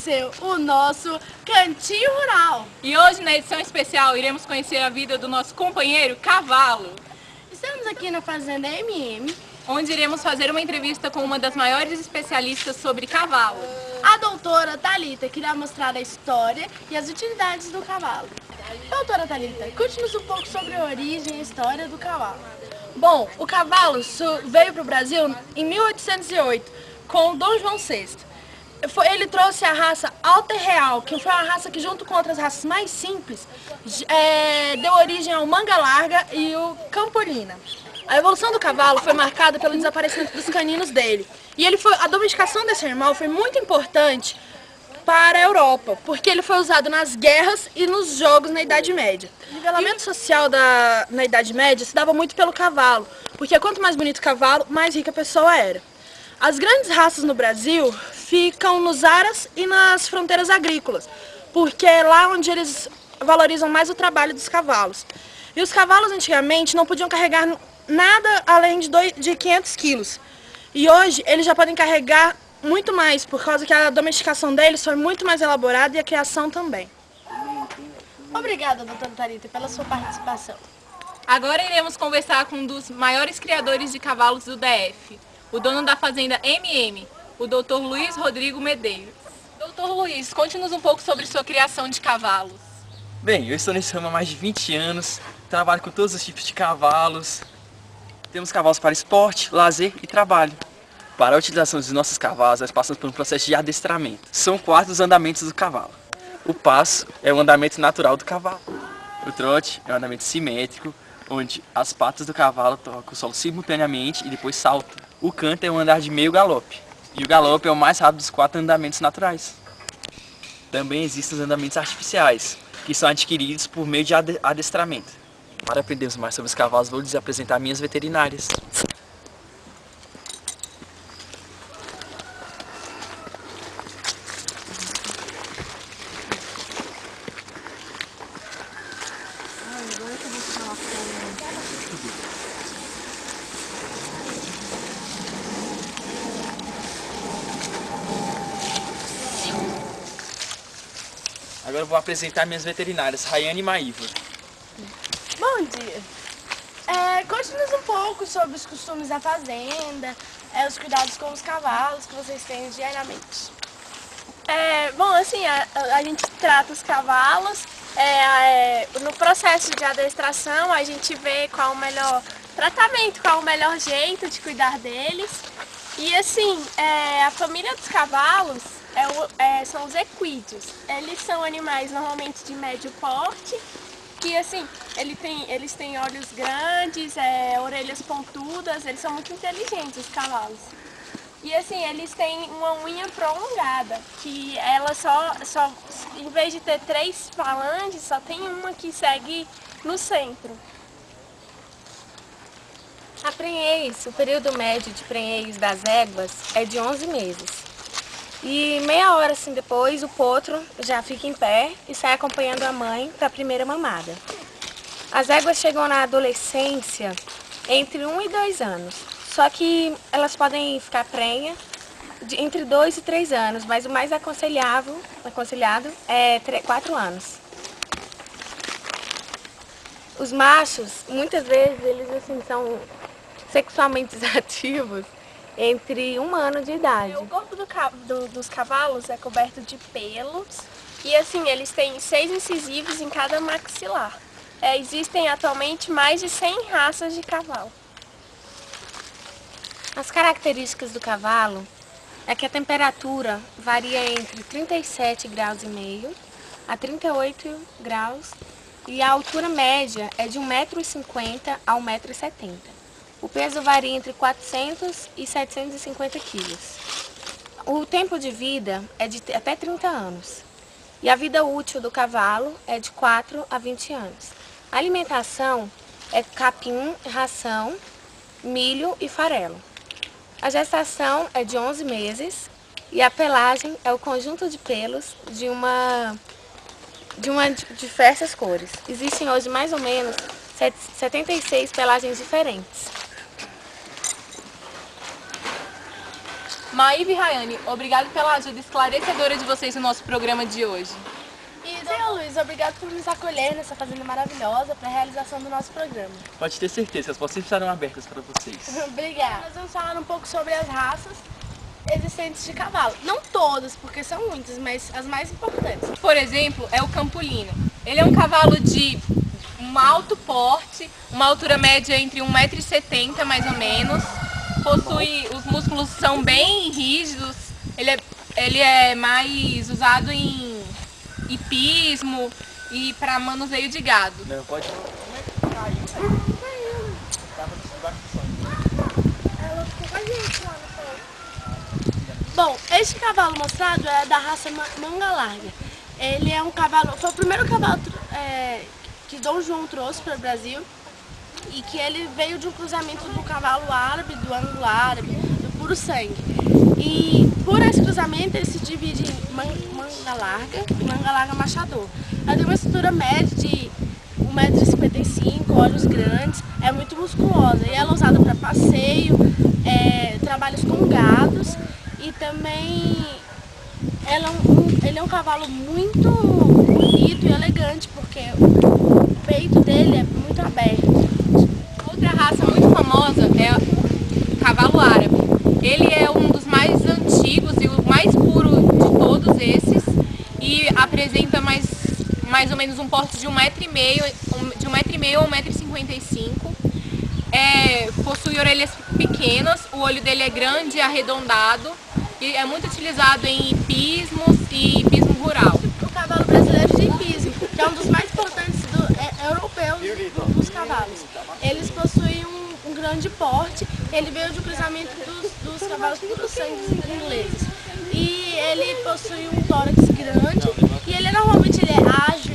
conhecer o nosso Cantinho Rural. E hoje, na edição especial, iremos conhecer a vida do nosso companheiro Cavalo. Estamos aqui na Fazenda MM, onde iremos fazer uma entrevista com uma das maiores especialistas sobre cavalo, a doutora Thalita, que irá mostrar a história e as utilidades do cavalo. Doutora Thalita, conte-nos um pouco sobre a origem e a história do cavalo. Bom, o cavalo veio para o Brasil em 1808, com Dom João VI. Ele trouxe a raça Alta Real, que foi uma raça que, junto com outras raças mais simples, deu origem ao Manga Larga e o Campolina. A evolução do cavalo foi marcada pelo desaparecimento dos caninos dele. E a domesticação desse animal foi muito importante para a Europa, porque ele foi usado nas guerras e nos jogos na Idade Média. O nivelamento social na Idade Média se dava muito pelo cavalo, porque quanto mais bonito o cavalo, mais rica a pessoa era. As grandes raças no Brasil ficam nos aras e nas fronteiras agrícolas, porque é lá onde eles valorizam mais o trabalho dos cavalos. E os cavalos antigamente não podiam carregar nada além de 500 quilos. E hoje eles já podem carregar muito mais, por causa que a domesticação deles foi muito mais elaborada e a criação também. Obrigada, doutora Thalita, pela sua participação. Agora iremos conversar com um dos maiores criadores de cavalos do DF, o dono da fazenda MM, o Dr. Luiz Rodrigo Medeiros. Dr. Luiz, conte-nos um pouco sobre sua criação de cavalos. Bem, eu estou nesse ramo há mais de 20 anos, trabalho com todos os tipos de cavalos. Temos cavalos para esporte, lazer e trabalho. Para a utilização dos nossos cavalos, nós passamos por um processo de adestramento. São 4 os andamentos do cavalo. O passo é o andamento natural do cavalo. O trote é um andamento simétrico, onde as patas do cavalo tocam o solo simultaneamente e depois saltam. O canto é um andar de meio galope. E o galope é o mais rápido dos 4 andamentos naturais. Também existem os andamentos artificiais, que são adquiridos por meio de adestramento. Para aprendermos mais sobre os cavalos, vou lhes apresentar minhas veterinárias. Agora eu vou apresentar minhas veterinárias, Rayane e Maíva. Bom dia. Conte-nos um pouco sobre os costumes da fazenda, os cuidados com os cavalos que vocês têm diariamente. Bom, assim, a gente trata os cavalos, no processo de adestração a gente vê qual o melhor tratamento, qual o melhor jeito de cuidar deles. E assim, a família dos cavalos são os equídeos. Eles são animais normalmente de médio porte, que assim, eles têm olhos grandes, orelhas pontudas, eles são muito inteligentes, os cavalos. E assim, eles têm uma unha prolongada, que ela só em vez de ter 3 falanges, só tem uma que segue no centro. A prenhez, o período médio de prenhez das éguas é de 11 meses. E meia hora assim depois, o potro já fica em pé e sai acompanhando a mãe para a primeira mamada. As éguas chegam na adolescência entre 1 e 2 anos. Só que elas podem ficar prenha entre 2 e 3 anos, mas o mais aconselhado é 4 anos. Os machos, muitas vezes, eles assim, são sexualmente ativos entre 1 ano de idade. O corpo dos cavalos é coberto de pelos e assim, eles têm 6 incisivos em cada maxilar. Existem atualmente mais de 100 raças de cavalo. As características do cavalo é que a temperatura varia entre 37,5 graus a 38 graus e a altura média é de 1,50 m a 1,70 m. O peso varia entre 400 e 750 quilos. O tempo de vida é de até 30 anos e a vida útil do cavalo é de 4 a 20 anos. A alimentação é capim, ração, milho e farelo. A gestação é de 11 meses e a pelagem é o conjunto de pelos de diversas cores. Existem hoje mais ou menos 76 pelagens diferentes. Maíve e Rayane, obrigado pela ajuda esclarecedora de vocês no nosso programa de hoje. E, Senhor Luiz, obrigado por nos acolher nessa fazenda maravilhosa para a realização do nosso programa. Pode ter certeza, as portas sempre estarão abertas para vocês. Obrigada. Nós vamos falar um pouco sobre as raças existentes de cavalo. Não todas, porque são muitas, mas as mais importantes. Por exemplo, é o Campolino. Ele é um cavalo de um alto porte, uma altura média entre 1,70 m mais ou menos. Possui, os músculos são bem rígidos, ele é mais usado em hipismo e para manuseio de gado. Não, pode. Bom, este cavalo mostrado é da raça manga larga. Ele é um cavalo, foi o primeiro cavalo que Dom João trouxe para o Brasil e que ele veio de um cruzamento do cavalo árabe, do ângulo árabe, do puro sangue. E por esse cruzamento ele se divide em manga larga e manga larga machador. Ela tem uma estrutura média de 1,55 m, olhos grandes, é muito musculosa e ela é usada para passeio, trabalhos com gados e também ele é um cavalo muito bonito e elegante porque o peito dele é muito aberto. Outra raça muito famosa é o cavalo árabe. Ele é um dos mais antigos e o mais puro de todos esses e apresenta mais ou menos um porte de 1,5 m, de 1,5 m ou 1,55 m. Possui orelhas pequenas, o olho dele é grande e arredondado e é muito utilizado em hipismos e hipismo rural. O cavalo brasileiro de hipismo, que é um dos mais importantes europeus dos cavalos. Eles possuem um grande porte, ele veio de um cruzamento dos cavalos puros sangues ingleses. E ele possui um tórax grande e ele normalmente é ágil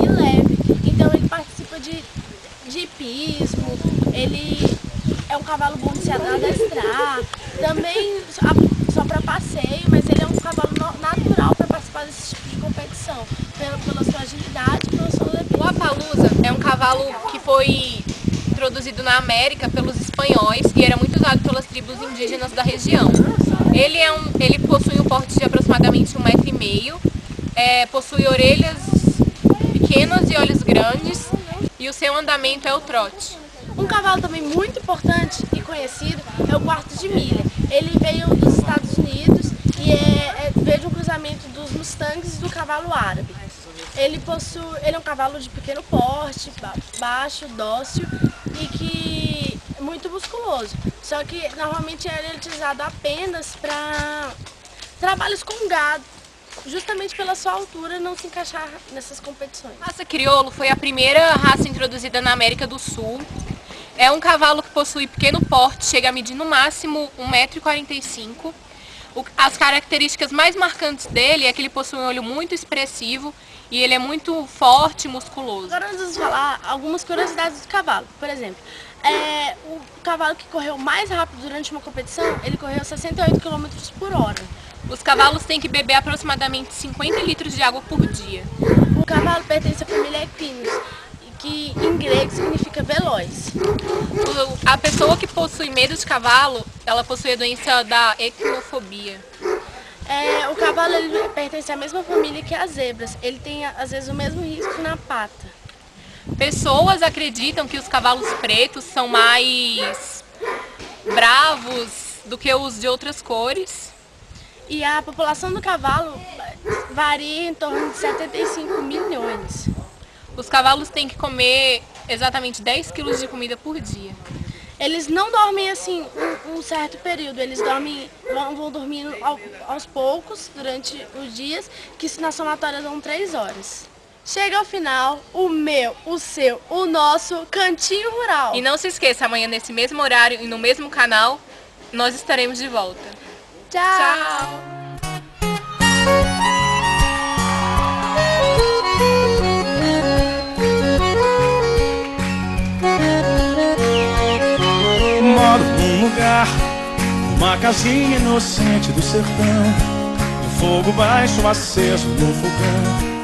e leve, então ele participa de hipismo, ele é um cavalo bom de se adestrar, também só para passeio, mas ele é um cavalo natural para participar desse tipo de competição, pela sua agilidade e pela sua leveza. O Appaloosa é um cavalo que foi introduzido na América pelos espanhóis e era muito usado pelas tribos indígenas da região. Ele possui um porte de aproximadamente 1,5 m, possui orelhas pequenas e olhos grandes e o seu andamento é o trote. Um cavalo também muito importante e conhecido é o quarto de milha. Ele veio dos Estados Unidos e veio de um cruzamento dos Mustangs e do cavalo árabe. Ele é um cavalo de pequeno porte, baixo, dócil e que é muito musculoso. Só que normalmente ele é utilizado apenas para trabalhos com gado, justamente pela sua altura não se encaixar nessas competições. A raça crioulo foi a primeira raça introduzida na América do Sul. É um cavalo que possui pequeno porte, chega a medir no máximo 1,45 m. As características mais marcantes dele é que ele possui um olho muito expressivo e ele é muito forte e musculoso. Agora nós vamos falar algumas curiosidades do cavalo. Por exemplo, o cavalo que correu mais rápido durante uma competição, ele correu 68 km por hora. Os cavalos têm que beber aproximadamente 50 litros de água por dia. O cavalo pertence à família Equinos, que em grego significa veloz. A pessoa que possui medo de cavalo, ela possui a doença da equinofobia. O cavalo ele pertence à mesma família que as zebras. Ele tem, às vezes, o mesmo risco na pata. Pessoas acreditam que os cavalos pretos são mais bravos do que os de outras cores. E a população do cavalo varia em torno de 75 milhões. Os cavalos têm que comer exatamente 10 quilos de comida por dia. Eles não dormem assim um certo período, eles vão dormindo aos poucos durante os dias, que na somatória dão 3 horas. Chega ao final o meu, o seu, o nosso Cantinho Rural. E não se esqueça, amanhã nesse mesmo horário e no mesmo canal, nós estaremos de volta. Tchau! Tchau! Moro num lugar, uma casinha inocente do sertão, um fogo baixo aceso no fogão.